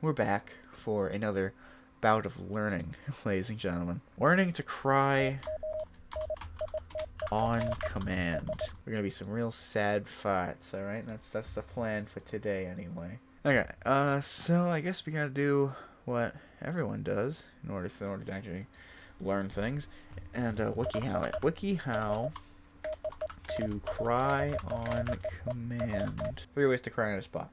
We're back for another bout of learning, ladies and gentlemen. Learning to cry on command. We're gonna be some real sad fights, alright? That's the plan for today anyway. Okay, so I guess we gotta do what everyone does in order to actually learn things. And WikiHow it. WikiHow to cry on command. 3 ways to cry on a spot.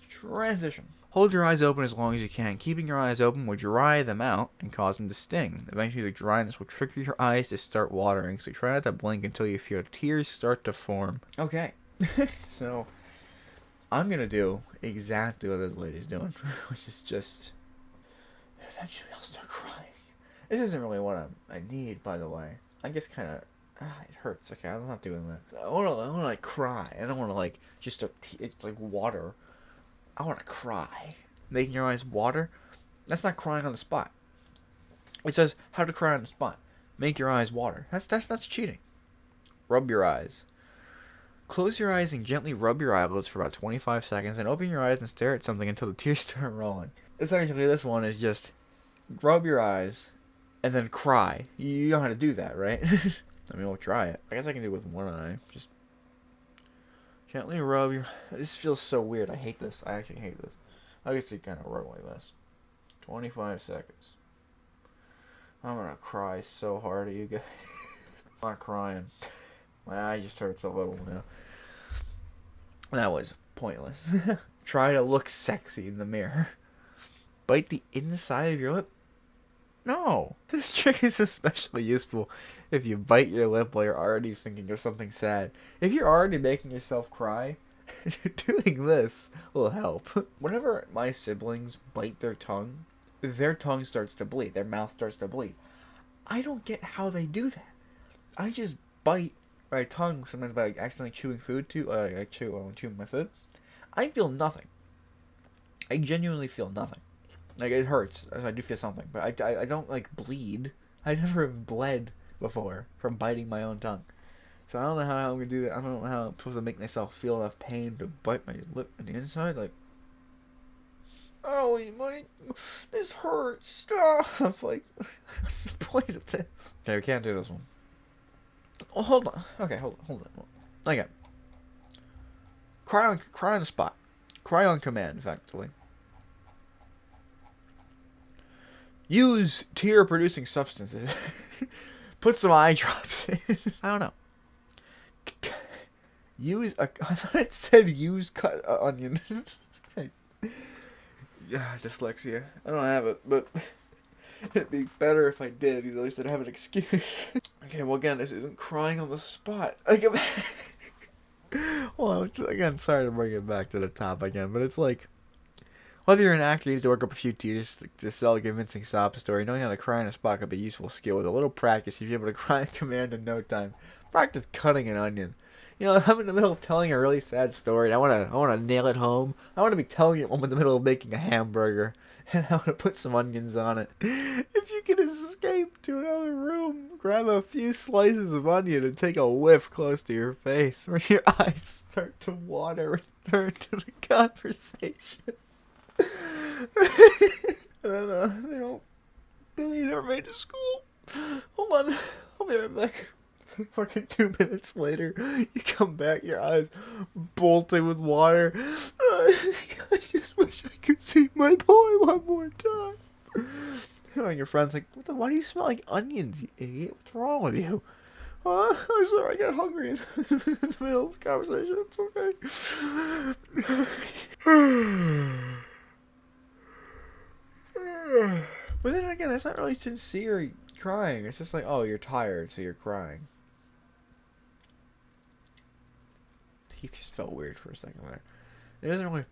Transition. Hold your eyes open as long as you can. Keeping your eyes open will dry them out and cause them to sting. Eventually, the dryness will trigger your eyes to start watering, so try not to blink until you feel tears start to form. Okay, so I'm going to do exactly what this lady's doing, which is just... Eventually, I'll start crying. This isn't really what I need, by the way. I just kind of... it hurts. Okay, I'm not doing that. I want to like cry. I don't want to like just it's like water. I want to cry. Making your eyes water? That's not crying on the spot. It says how to cry on the spot. Make your eyes water. That's cheating. Rub your eyes. Close your eyes and gently rub your eyelids for about 25 seconds, and open your eyes and stare at something until the tears start rolling. Essentially, this one is just rub your eyes and then cry. You know how to do that, right? I mean, we'll try it. I guess I can do it with one eye. Just gently rub your... This feels so weird. I hate this. I actually hate this. I guess you kind of rub like this. 25 seconds. I'm gonna cry so hard at you guys. I'm not crying. My eye just hurts a little now. That was pointless. Try to look sexy in the mirror. Bite the inside of your lip. No. This trick is especially useful if you bite your lip while you're already thinking of something sad. If you're already making yourself cry, doing this will help. Whenever my siblings bite their tongue starts to bleed. Their mouth starts to bleed. I don't get how they do that. I just bite my tongue sometimes by accidentally chewing food too. I chew my food. I feel nothing. I genuinely feel nothing. Like, it hurts. I do feel something. But I don't, like, bleed. I never have bled before from biting my own tongue. So I don't know how I'm going to do that. I don't know how I'm supposed to make myself feel enough pain to bite my lip on the inside. Like, Ollie, this hurts. Stop. Like, what's the point of this? Okay, we can't do this one. Oh, hold on. Okay, hold on. Okay. Cry on the spot. Cry on command, effectively. Use tear-producing substances. Put some eye drops in. I don't know. I thought it said use cut onion. Yeah, dyslexia. I don't have it, but it'd be better if I did, because at least I'd have an excuse. Okay, well, again, this isn't crying on the spot. Well, again, sorry to bring it back to the top again, but it's like, whether you're an actor, you need to work up a few tears to sell a convincing sob story. Knowing how to cry on a spot could be a useful skill. With a little practice, you'll be able to cry on command in no time. Practice cutting an onion. You know, I'm in the middle of telling a really sad story, and I wanna nail it home. I wanna be telling it when I'm in the middle of making a hamburger, and I wanna put some onions on it. If you can escape to another room, grab a few slices of onion and take a whiff close to your face, where your eyes start to water and turn to the conversation. They don't really never made it to school. Hold on, I'll be right back. Fucking 2 minutes later, you come back, your eyes bolting with water. I just wish I could see my boy one more time. And your friend's like, why do you smell like onions, you idiot? What's wrong with you? I swear I got hungry in the middle of this conversation. It's okay. But then again, that's not really sincere crying. It's just like, oh, you're tired, so you're crying. He just felt weird for a second there. It doesn't really...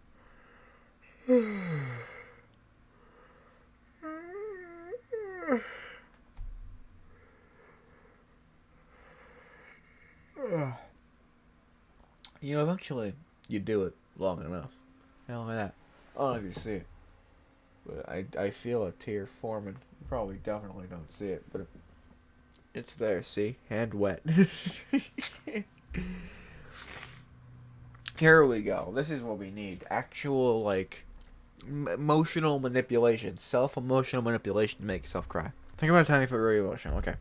You know, eventually, you do it long enough. Hell, look at that. I don't know if you see it. But I feel a tear forming. You probably definitely don't see it, but it's there, see? Hand wet. Here we go. This is what we need. Actual, like, emotional manipulation. Self-emotional manipulation to make yourself cry. Think about a time you feel very emotional. Okay.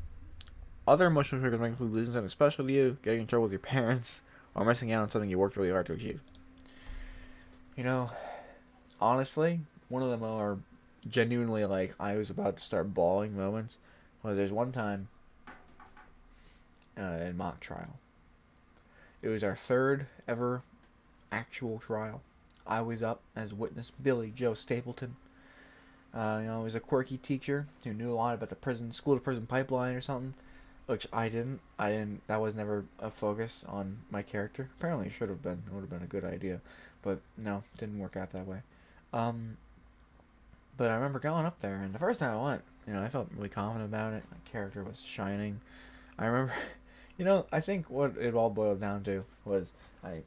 Other emotional triggers might include losing something special to you, getting in trouble with your parents, or missing out on something you worked really hard to achieve. You know, honestly, one of the more genuinely like I was about to start bawling moments was there's one time in mock trial. It was our third ever actual trial. I was up as witness Billy Joe Stapleton. He was a quirky teacher who knew a lot about the prison, school to prison pipeline or something, which I didn't. That was never a focus on my character. Apparently, it should have been. It would have been a good idea, but no, it didn't work out that way. But I remember going up there, and the first time I went, I felt really confident about it. My character was shining. I remember, I think what it all boiled down to was I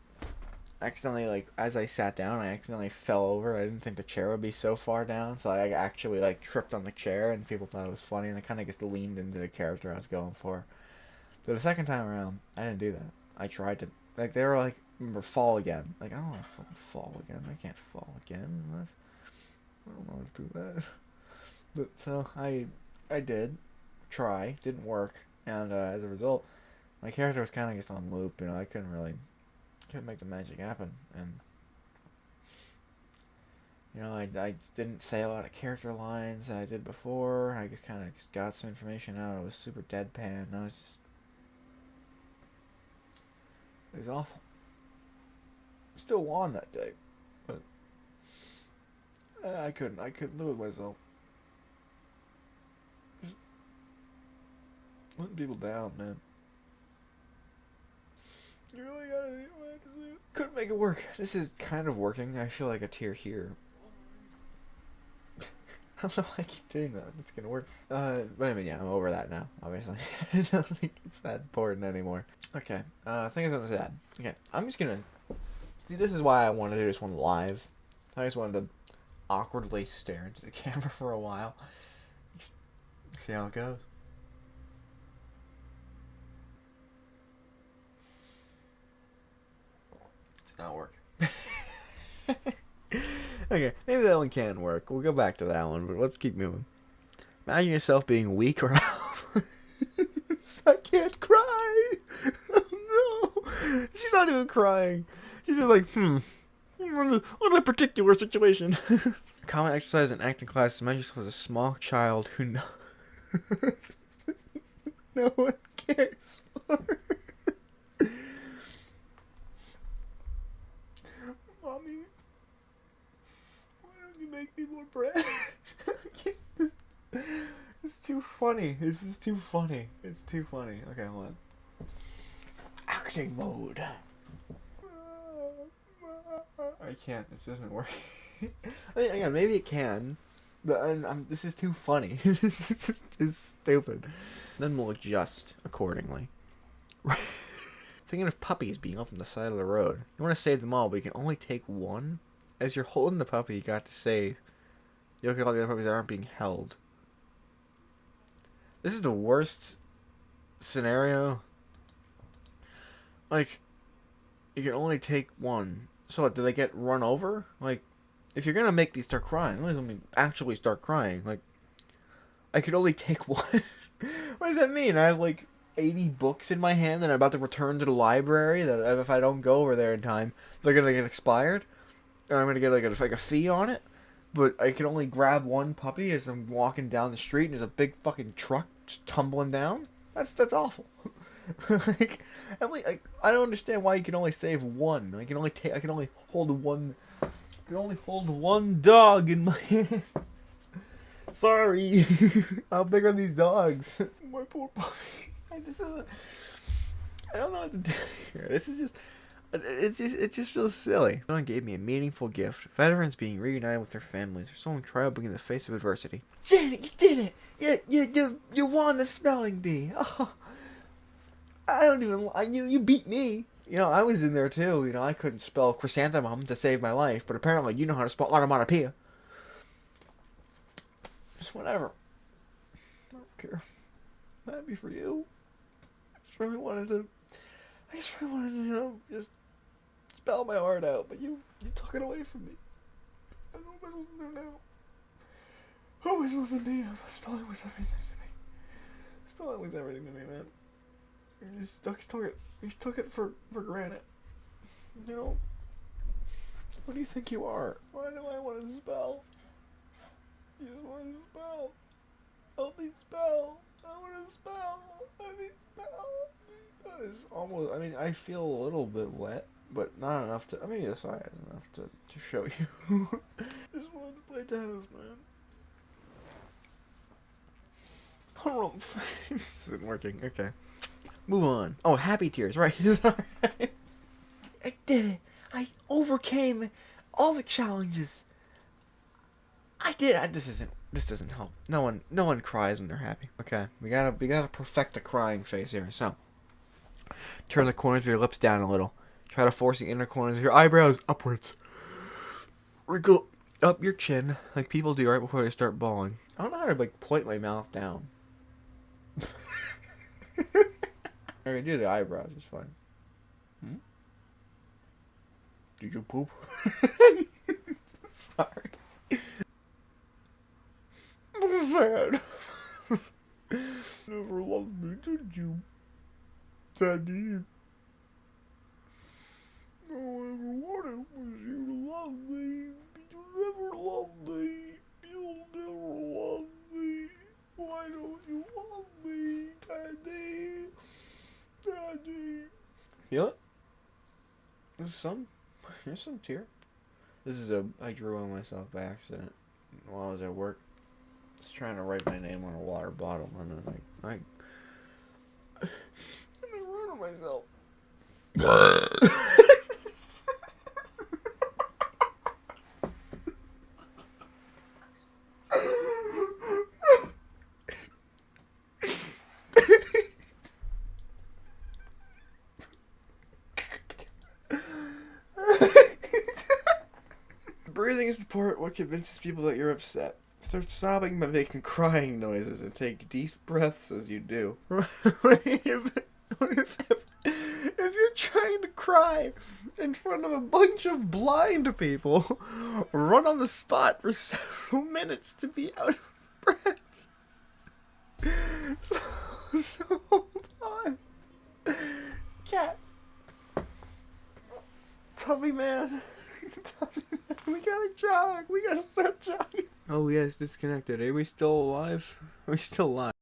accidentally, like, as I sat down, I accidentally fell over. I didn't think the chair would be so far down, so I actually, like, tripped on the chair, and people thought it was funny, and I kind of just leaned into the character I was going for. So the second time around, I didn't do that. I tried to, like, they were like, remember, fall again. Like, I don't want to fucking fall again. I can't fall again. I don't want to do that. But, so, I did try. Didn't work. And, as a result, my character was kind of just on loop. I couldn't make the magic happen. And, I didn't say a lot of character lines that I did before. I just kind of just got some information out. It was super deadpan. It was awful. Still won that day. But I couldn't live with myself. Just letting people down, man. You really gotta couldn't make it work. This is kind of working. I feel like a tear here. I don't know why I keep doing that. It's gonna work. But I mean, yeah, I'm over that now, obviously. I don't think it's that important anymore. Okay, I think it's something sad. Okay, I'm just gonna... See, this is why I wanted to do this one live. I just wanted to awkwardly stare into the camera for a while. Just see how it goes. It's not working. Okay, maybe that one can work. We'll go back to that one, but let's keep moving. Imagine yourself being weak or helpless. I can't cry. Oh, no. She's not even crying. She's just like, what a particular situation. Common exercise in acting class imagine yourself as a small child who knows no one cares for. Mommy, why don't you make me more bread? It's too funny. This is too funny. It's too funny. Okay, hold on. Acting mode. I can't. This doesn't work. I mean, again, maybe it can, but this is too funny. This is just too stupid. Then we'll adjust accordingly. Thinking of puppies being left on the side of the road. You want to save them all, but you can only take one. As you're holding the puppy you got to save, you look at all the other puppies that aren't being held. This is the worst scenario. Like, you can only take one. So what, do they get run over? Like, if you're gonna make me start crying, let me actually start crying. Like, I could only take one. What does that mean? I have like 80 books in my hand that I'm about to return to the library. That if I don't go over there in time, they're gonna get expired, or I'm gonna get like a fee on it. But I can only grab one puppy as I'm walking down the street, and there's a big fucking truck just tumbling down. That's awful. Like, I don't understand why you can only save one. I can only hold one. I can only hold one dog in my hand. Sorry. How big are these dogs? My poor puppy. I don't know what to do here. This is just... It just feels silly. Someone gave me a meaningful gift. Veterans being reunited with their families, or someone triumphing in the face of adversity. Janet, you did it! You won the spelling bee. Oh, I don't even... You beat me. I was in there too. I couldn't spell chrysanthemum to save my life, but apparently you know how to spell onomatopoeia. Just whatever. I don't care. I'm happy for you. I just really wanted to, just spell my heart out, but you took it away from me. what am I supposed to do now? What am I supposed to do? Spelling was everything to me. Spelling was everything to me, man. He took it for granted. You know, what do you think you are? Why do I want to spell? You just want to spell. Help me spell. I want to spell. Let me spell. That is almost, I mean, I feel a little bit wet, but not enough to, I mean, this eye is enough to show you. Just wanted to play tennis, man. This isn't working. Okay. Move on. Oh, happy tears, right? I did it. I overcame all the challenges. I did. This doesn't help. No one cries when they're happy. Okay, we gotta perfect the crying face here. So, turn the corners of your lips down a little. Try to force the inner corners of your eyebrows upwards. Wrinkle up your chin like people do right before they start bawling. I don't know how to like point my mouth down. I can do the eyebrows. It's fine. Hmm? Did you poop? Sorry. Sad. Never loved me, did you, Daddy? All I ever wanted was you to love me. You never loved me. You'll never love me. Why don't you love me, Daddy? Daddy. Feel it? Here's some tear. This is I drew on myself by accident while I was at work. I was trying to write my name on a water bottle, and then I wrote on myself. Breathing is the part what convinces people that you're upset. Start sobbing by making crying noises and take deep breaths as you do. If you're trying to cry in front of a bunch of blind people, run on the spot for several minutes to be out of breath. So hold on. Cat. Tubby man. We gotta jog. We gotta start jogging. Oh yes, disconnected. Are we still alive? Are we still alive?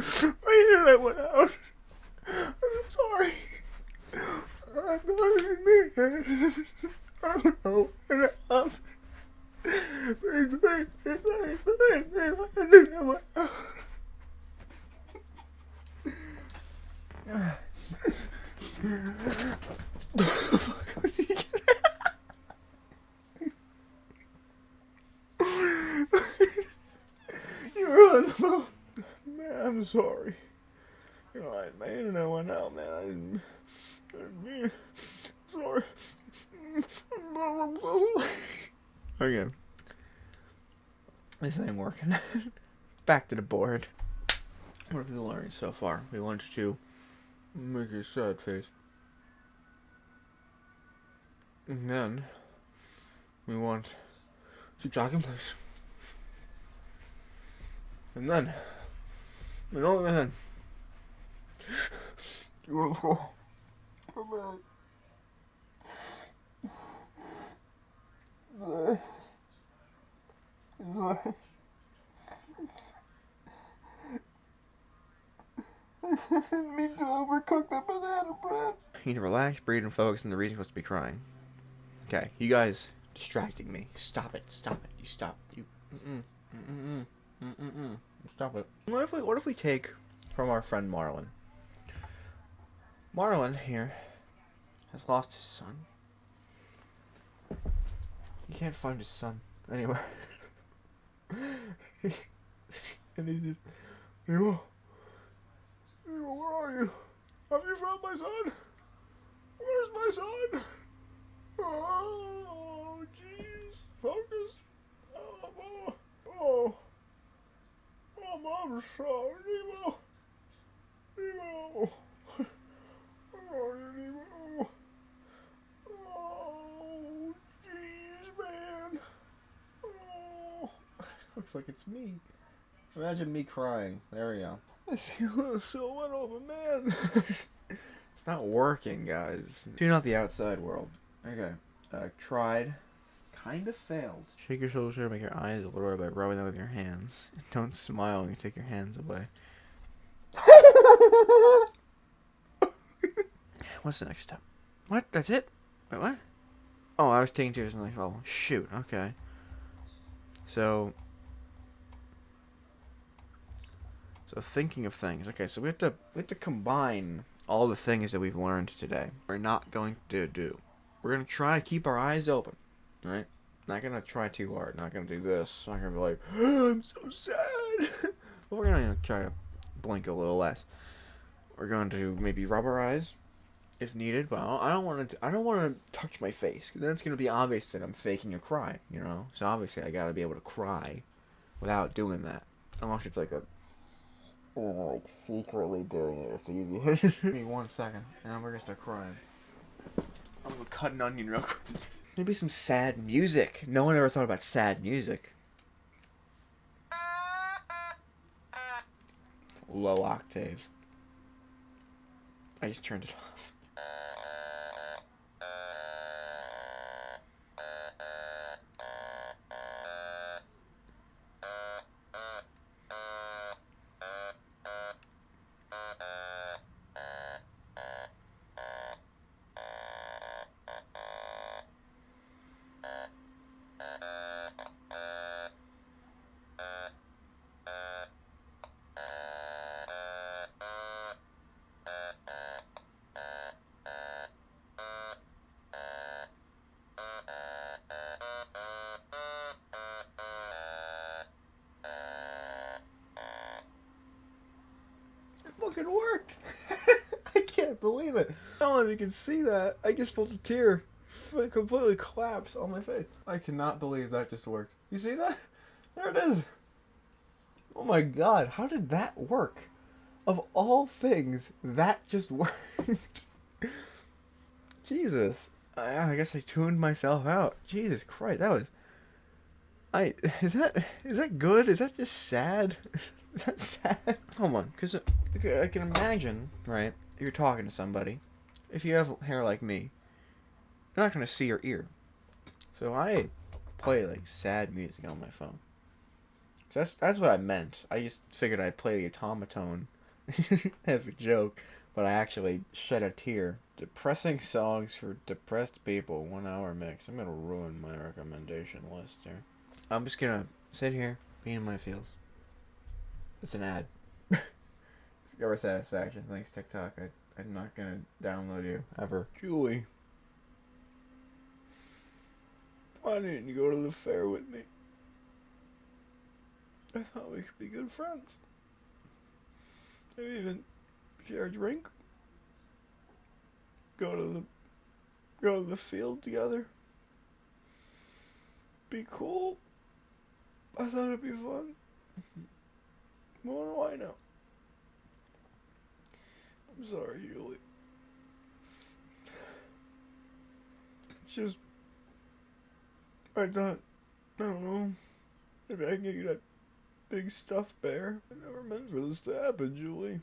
My internet went out. I'm sorry. I don't know. You ruined the phone. Man, I'm sorry. You know, my internet went out, man. I didn't sorry. I'm so sorry. Okay. This ain't working. Back to the board. What have we learned so far? We learned to make a sad face. And then we want to talk in place. And then you are cool. I didn't mean to overcook the banana bread. You need to relax, breathe, and focus on the reason you're supposed to be crying. Okay, you guys distracting me. Stop it. Stop it. You stop. You. Stop it. What if we take from our friend Marlin? Marlin here has lost his son. He can't find his son anywhere. And he just, Mimo, where are you? Have you found my son? Where's my son? Oh, jeez. Focus. Oh. I'm sorry, Nemo. Nemo. Oh, Nemo. Oh, jeez, man. Oh. Looks like it's me. Imagine me crying. There we go. I feel so wet over, man. It's not working, guys. Tune out the outside world. Okay. Tried. Kind of failed. Shake your shoulders to make your eyes a little red by rubbing them with your hands. Don't smile when you take your hands away. What's the next step? What? That's it? Wait, what? Oh, I was taking tears in the next level. Shoot, okay. So thinking of things. Okay, so we have to combine all the things that we've learned today. We're not going to do. We're gonna try to keep our eyes open. Right? Not gonna try too hard. Not gonna do this. Not gonna be like, oh, I'm so sad. But we're gonna try to blink a little less. We're going to maybe rub our eyes if needed, but I don't want to touch my face, because then it's gonna be obvious that I'm faking a cry. You know. So obviously I gotta be able to cry without doing that, unless it's like a. Or like secretly doing it. It's easy. Give me 1 second, and then we're gonna start crying. I'm gonna cut an onion real quick. Maybe some sad music. No one ever thought about sad music. Low octave. I just turned it off. Fucking worked. I can't believe it. I don't know if you can see that. I just felt a tear completely collapse on my face. I cannot believe that just worked. You see that? There it is. Oh my god, how did that work? Of all things, that just worked. Jesus. I guess I tuned myself out. Jesus Christ, that was... Is that good? Is that just sad? Is that sad? Hold on, because I can imagine, right, you're talking to somebody. If you have hair like me, you're not going to see your ear. So I play, like, sad music on my phone. So that's what I meant. I just figured I'd play the automaton as a joke, but I actually shed a tear. Depressing songs for depressed people, 1 hour mix. I'm going to ruin my recommendation list here. I'm just going to sit here, be in my feels. It's an ad. Discover satisfaction. Thanks, TikTok. I'm not gonna download you ever. Julie, why didn't you go to the fair with me? I thought we could be good friends. Maybe even share a drink. Go to the field together. Be cool. I thought it'd be fun. What do I know? I'm sorry, Julie. It's just... I thought... I don't know. Maybe I can get you that big stuffed bear. I never meant for this to happen, Julie.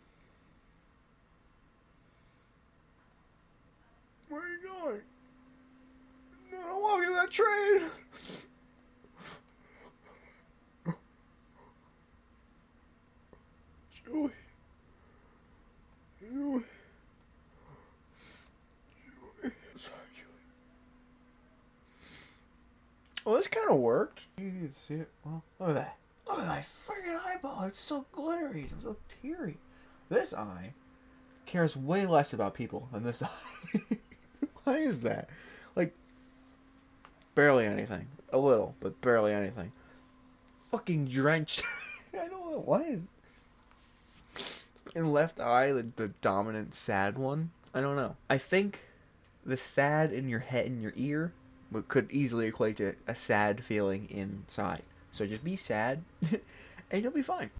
Where are you going? No, don't walk in that train! Julie. Julie. Julie. Sorry, Julie. Well, this kind of worked. You can see it. Well, look at that. Look at that freaking eyeball. It's so glittery. It's so teary. This eye cares way less about people than this eye. Why is that? Like, barely anything. A little, but barely anything. Fucking drenched. I don't know. Why is... in left eye, the dominant sad one? I don't know. I think the sad in your head, in your ear, could easily equate to a sad feeling inside. So just be sad, and you'll be fine.